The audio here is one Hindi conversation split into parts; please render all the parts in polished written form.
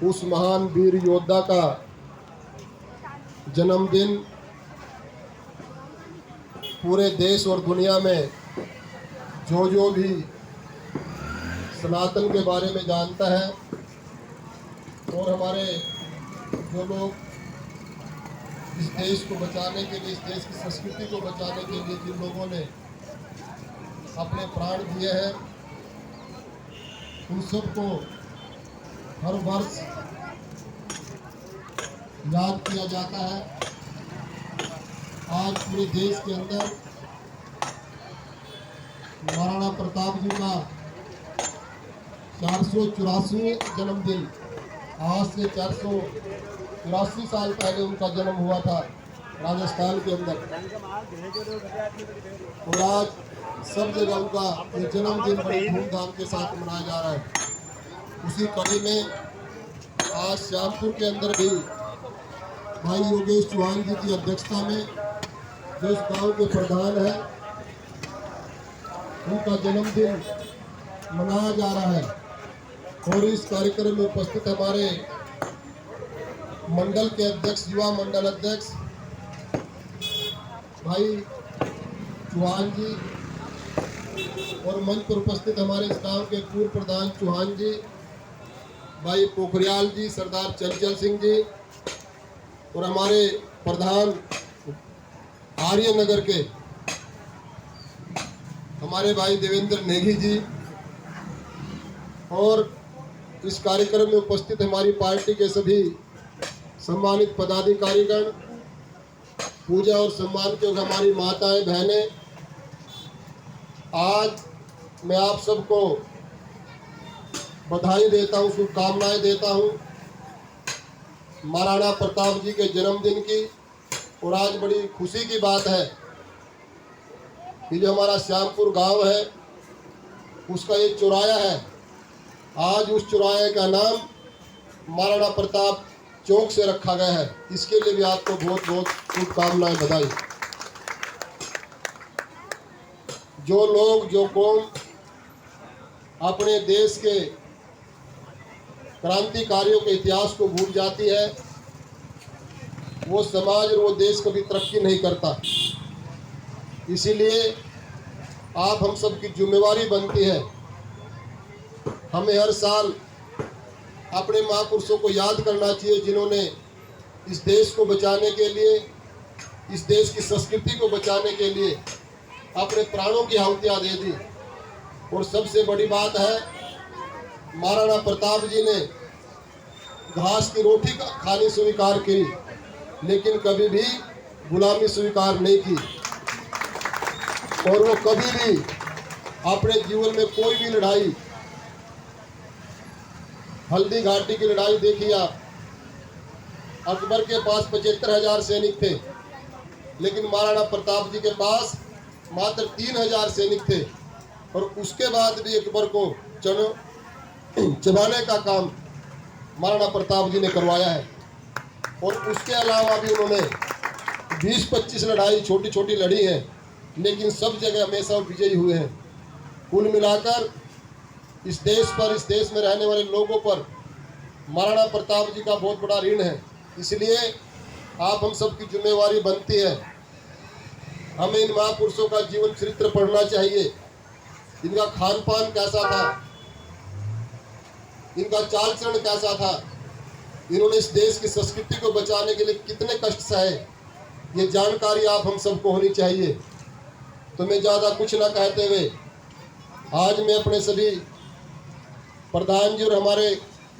उस महान वीर योद्धा का जन्मदिन पूरे देश और दुनिया में जो भी सनातन के बारे में जानता है और हमारे जो लोग इस देश को बचाने के लिए, इस देश की संस्कृति को बचाने के लिए जिन लोगों ने अपने प्राण दिए हैं, उन सबको हर वर्ष याद किया जाता है। आज पूरे देश के अंदर महाराणा प्रताप जी का 484वां जन्मदिन, आज से 484 साल पहले उनका जन्म हुआ था राजस्थान के अंदर, और आज सब जगह उनका ये जन्मदिन बड़े धूमधाम के साथ मनाया जा रहा है। उसी कड़ी में आज श्यामपुर के अंदर भी भाई योगेश चौहान जी की अध्यक्षता में जो इस गांव के प्रधान है, उनका जन्मदिन मनाया जा रहा है। और इस कार्यक्रम में उपस्थित हमारे मंडल के अध्यक्ष, युवा मंडल अध्यक्ष भाई चौहान जी, और मंच पर उपस्थित हमारे इस गांव के पूर्व प्रधान चौहान जी, भाई पोखरियाल जी, सरदार चंचल सिंह जी, और हमारे प्रधान आर्य नगर के हमारे भाई देवेंद्र नेगी जी, और इस कार्यक्रम में उपस्थित हमारी पार्टी के सभी सम्मानित पदाधिकारीगण, पूजा और सम्मान के हमारी माताएं बहनें, आज मैं आप सबको बधाई देता हूं, शुभकामनाएं देता हूं महाराणा प्रताप जी के जन्मदिन की। और आज बड़ी खुशी की बात है कि जो हमारा श्यामपुर गांव है, उसका ये चौराया है, आज उस चौराहे का नाम महाराणा प्रताप चौक से रखा गया है। इसके लिए भी आपको बहुत बहुत शुभकामनाएं, बधाई। जो लोग, जो कौम अपने देश के क्रांतिकारियों के इतिहास को भूल जाती है, वो समाज और वो देश कभी तरक्की नहीं करता। इसीलिए आप हम सब की जिम्मेवारी बनती है, हमें हर साल अपने महापुरुषों को याद करना चाहिए, जिन्होंने इस देश को बचाने के लिए, इस देश की संस्कृति को बचाने के लिए अपने प्राणों की आहुतियाँ दे दी। और सबसे बड़ी बात है, महाराणा प्रताप जी ने घास की रोटी खानी स्वीकार की, लेकिन कभी भी गुलामी स्वीकार नहीं की। और वो कभी भी अपने जीवन में कोई भी लड़ाई, हल्दी घाटी की लड़ाई देखिए आप, अकबर के पास 75,000 सैनिक थे, लेकिन महाराणा प्रताप जी के पास मात्र 3,000 सैनिक थे, और उसके बाद भी अकबर को चबाने का काम महाराणा प्रताप जी ने करवाया है। और उसके अलावा भी उन्होंने 20-25 लड़ाई छोटी छोटी लड़ी हैं, लेकिन सब जगह हमेशा विजयी हुए हैं। कुल मिलाकर इस देश पर, इस देश में रहने वाले लोगों पर महाराणा प्रताप जी का बहुत बड़ा ऋण है। इसलिए आप हम सब की जिम्मेवारी बनती है, हमें इन महापुरुषों का जीवन चरित्र पढ़ना चाहिए। इनका खान पान कैसा था, इनका चाल चलन कैसा था, इन्होंने इस देश की संस्कृति को बचाने के लिए कितने कष्ट सहे, ये जानकारी आप हम सबको होनी चाहिए। तो मैं ज़्यादा कुछ ना कहते हुए आज मैं अपने सभी प्रधान जी और हमारे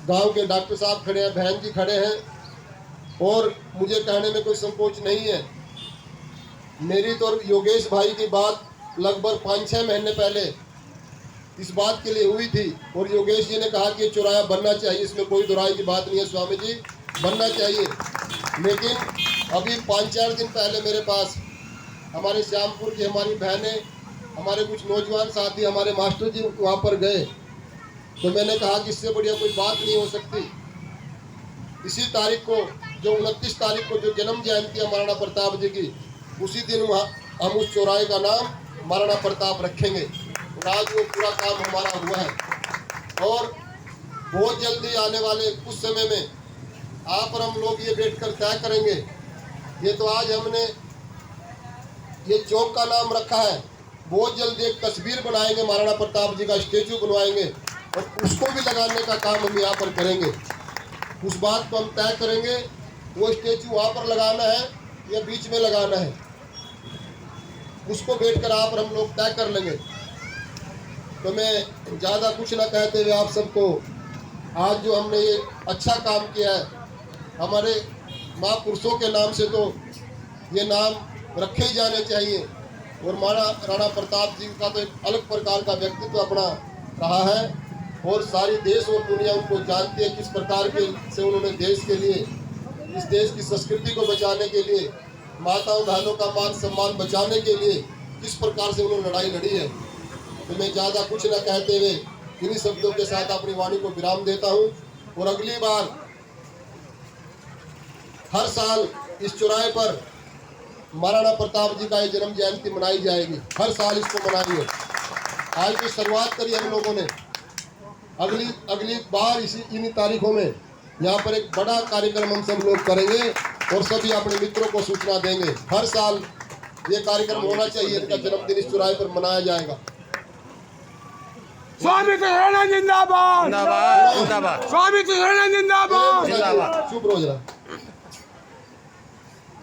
गांव के डॉक्टर साहब खड़े हैं, बहन जी खड़े हैं, और मुझे कहने में कोई संकोच नहीं है। मेरी तो योगेश भाई की बात लगभग 5-6 महीने पहले इस बात के लिए हुई थी, और योगेश जी ने कहा कि ये चौराया बनना चाहिए, इसमें कोई दुराई की बात नहीं है स्वामी जी, बनना चाहिए। लेकिन अभी 5-4 दिन पहले मेरे पास हमारे श्यामपुर की हमारी बहनें, हमारे कुछ नौजवान साथी, हमारे मास्टर जी वहाँ पर गए, तो मैंने कहा कि इससे बढ़िया कोई बात नहीं हो सकती। इसी तारीख को, जो 29 तारीख को जो जन्म जयंती है महाराणा प्रताप जी की, उसी दिन हम उस चौराहे का नाम महाराणा प्रताप रखेंगे। और आज वो पूरा काम हमारा हुआ है। और बहुत जल्दी आने वाले कुछ समय में आप और हम लोग ये बैठकर तय करेंगे। ये तो आज हमने ये चौक का नाम रखा है, बहुत जल्दी एक तस्वीर बनाएंगे, महाराणा प्रताप जी का स्टेचू बनवाएंगे और उसको भी लगाने का काम हम यहाँ पर करेंगे। उस बात को हम तय करेंगे, वो स्टेचू वहाँ पर लगाना है या बीच में लगाना है, उसको बैठकर आप और हम लोग तय कर लेंगे। तो मैं ज़्यादा कुछ ना कहते हुए आप सबको, आज जो हमने ये अच्छा काम किया है, हमारे महापुरुषों के नाम से तो ये नाम रखे ही जाने चाहिए। और महाराणा प्रताप जी का तो एक अलग प्रकार का व्यक्तित्व अपना रहा है और सारी देश और दुनिया उनको जानती है, किस प्रकार के से उन्होंने देश के लिए, इस देश की संस्कृति को बचाने के लिए, माताओं बहनों का मान सम्मान बचाने के लिए किस प्रकार से उन्होंने लड़ाई लड़ी है। तो मैं ज़्यादा कुछ न कहते हुए इन्हीं शब्दों के साथ अपनी वाणी को विराम देता हूँ। और अगली बार हर साल इस चौराहे पर महाराणा प्रताप जी का ये जन्म जयंती मनाई जाएगी, हर साल इसको मनाइए। आज की शुरुआत करी हम लोगों ने, अगली बार इन्हीं तारीखों में यहाँ पर एक बड़ा कार्यक्रम हम सब लोग करेंगे और सभी अपने मित्रों को सूचना देंगे। हर साल ये कार्यक्रम होना चाहिए, इनका जन्मदिन इस चौराहे पर मनाया जाएगा। स्वामी कृष्ण जिंदाबाद, जिंदाबाद जिंदाबाद, स्वामी कृष्ण जिंदाबाद, जिंदाबाद। चुप रहो जरा।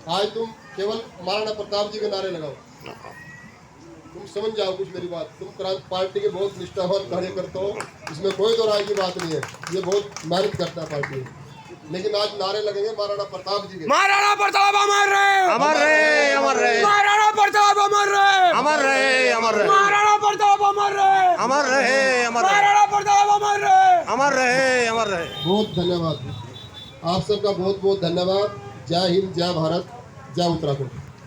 आज तुम केवल महाराणा प्रताप जी के नारे लगाओ, तुम समझ जाओ कुछ मेरी बात। तुम क्रांति पार्टी के बहुत निष्ठावान कार्यकर्ता हो, इसमें कोई दो राय की बात नहीं है, ये बहुत मेहनत करता है पार्टी। लेकिन आज नारे लगेंगे महाराणा प्रताप जी के। महाराणा प्रताप अमर रहे, अमर रहे, अमर रहे, महाराणा प्रताप अमर रहे, अमर रहे, अमर रहे, महाराणा प्रताप अमर रहे, अमर रहे, अमर रहे, महाराणा प्रताप अमर रहे, अमर रहे, अमर रहे। बहुत धन्यवाद, आप सबका बहुत बहुत धन्यवाद। जय हिंद, जय भारत, जय उत्तराखंड।